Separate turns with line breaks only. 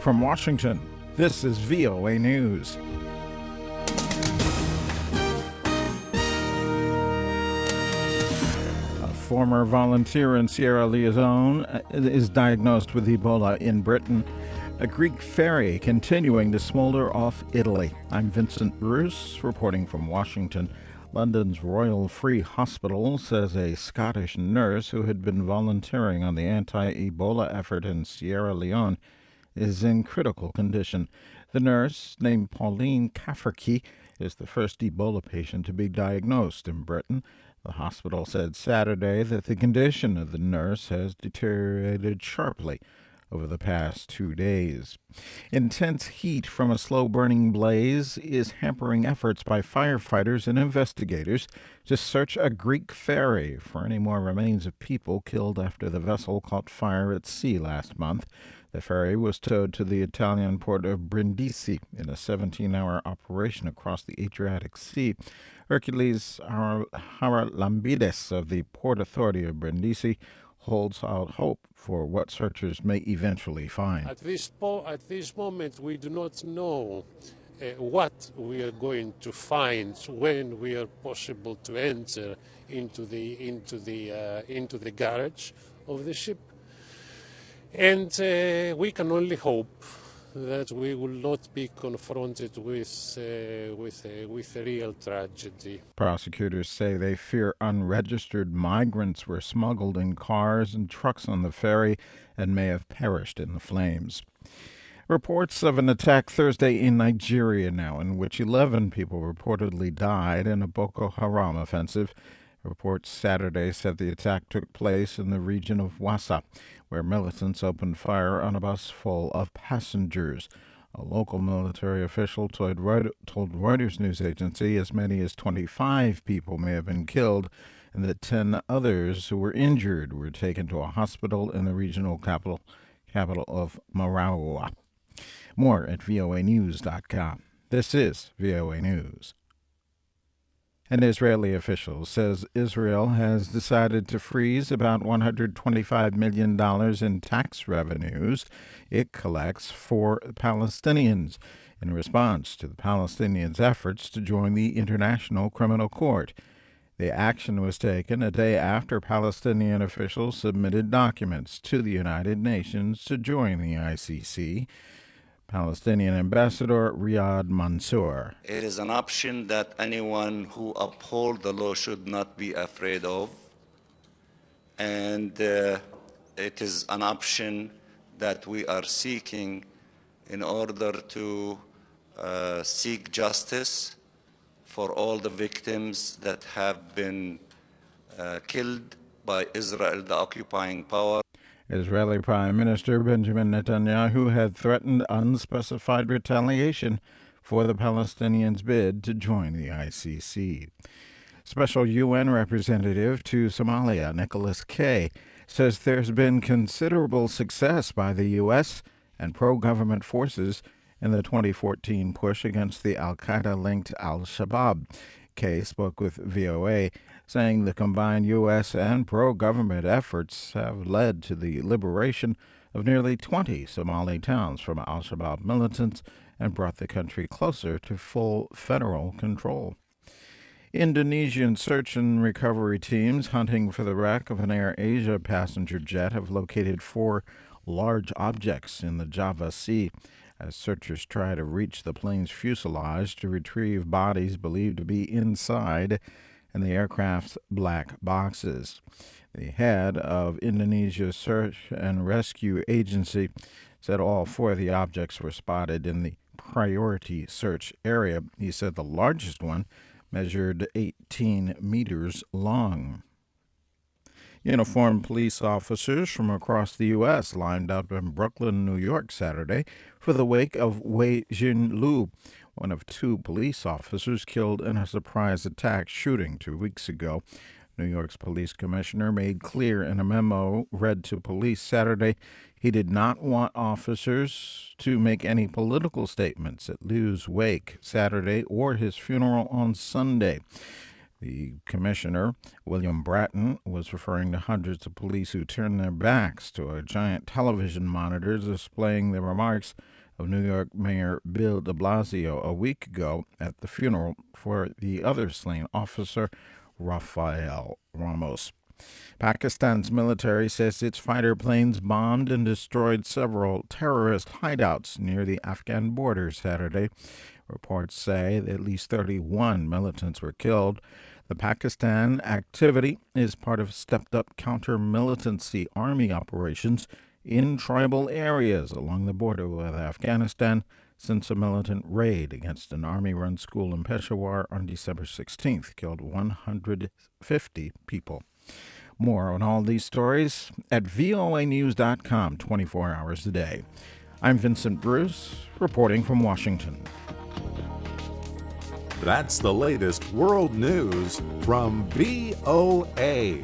From Washington, this is VOA News. A former volunteer in Sierra Leone is diagnosed with Ebola in Britain. A Greek ferry continuing to smolder off Italy. I'm Vincent Bruce, reporting from Washington. London's Royal Free Hospital says a Scottish nurse who had been volunteering on the anti-Ebola effort in Sierra Leone is in critical condition. The nurse, named Pauline Cafferkey, is the first Ebola patient to be diagnosed in Britain. The hospital said Saturday that the condition of the nurse has deteriorated sharply over the past 2 days. Intense heat from a slow-burning blaze is hampering efforts by firefighters and investigators to search a Greek ferry for any more remains of people killed after the vessel caught fire at sea last month. The ferry was towed to the Italian port of Brindisi in a 17-hour operation across the Adriatic Sea. Hercules Haralambides of the Port Authority of Brindisi holds out hope for what searchers may eventually find.
At this moment, we do not know what we are going to find when we are possible to enter into the garage of the ship. And we can only hope that we will not be confronted with a real tragedy.
Prosecutors say they fear unregistered migrants were smuggled in cars and trucks on the ferry and may have perished in the flames. Reports of an attack Thursday in Nigeria now, in which 11 people reportedly died in a Boko Haram offensive. Reports Saturday said the attack took place in the region of Wassa, where militants opened fire on a bus full of passengers. A local military official told Reuters news agency as many as 25 people may have been killed and that 10 others who were injured were taken to a hospital in the regional capital of Marawa. More at voanews.com. This is VOA News. An Israeli official says Israel has decided to freeze about $125 million in tax revenues it collects for Palestinians in response to the Palestinians' efforts to join the International Criminal Court. The action was taken a day after Palestinian officials submitted documents to the United Nations to join the ICC. Palestinian Ambassador Riyad Mansour.
It is an option that anyone who upholds the law should not be afraid of. And it is an option that we are seeking in order to seek justice for all the victims that have been killed by Israel, the occupying power.
Israeli Prime Minister Benjamin Netanyahu had threatened unspecified retaliation for the Palestinians' bid to join the ICC. Special UN representative to Somalia, Nicholas Kay, says there's been considerable success by the U.S. and pro-government forces in the 2014 push against the al-Qaeda-linked al-Shabaab. Kay spoke with VOA, saying the combined U.S. and pro-government efforts have led to the liberation of nearly 20 Somali towns from al-Shabaab militants and brought the country closer to full federal control. Indonesian search and recovery teams hunting for the wreck of an AirAsia passenger jet have located 4 large objects in the Java Sea as searchers try to reach the plane's fuselage to retrieve bodies believed to be inside and the aircraft's black boxes. The head of Indonesia's Search and Rescue Agency said all 4 of the objects were spotted in the priority search area. He said the largest one measured 18 meters long. Uniformed police officers from across the U.S. lined up in Brooklyn, New York, Saturday for the wake of Wei Jin-Lu, one of 2 police officers killed in a surprise attack shooting 2 weeks ago. New York's police commissioner made clear in a memo read to police Saturday he did not want officers to make any political statements at Lu's wake Saturday or his funeral on Sunday. The commissioner, William Bratton, was referring to hundreds of police who turned their backs to a giant television monitor displaying the remarks of New York Mayor Bill de Blasio a week ago at the funeral for the other slain officer, Rafael Ramos. Pakistan's military says its fighter planes bombed and destroyed several terrorist hideouts near the Afghan border Saturday. Reports say that at least 31 militants were killed. The Pakistan activity is part of stepped-up counter-militancy army operations in tribal areas along the border with Afghanistan since a militant raid against an army-run school in Peshawar on December 16th killed 150 people. More on all these stories at voanews.com 24 hours a day. I'm Vincent Bruce, reporting from Washington.
That's the latest world news from VOA.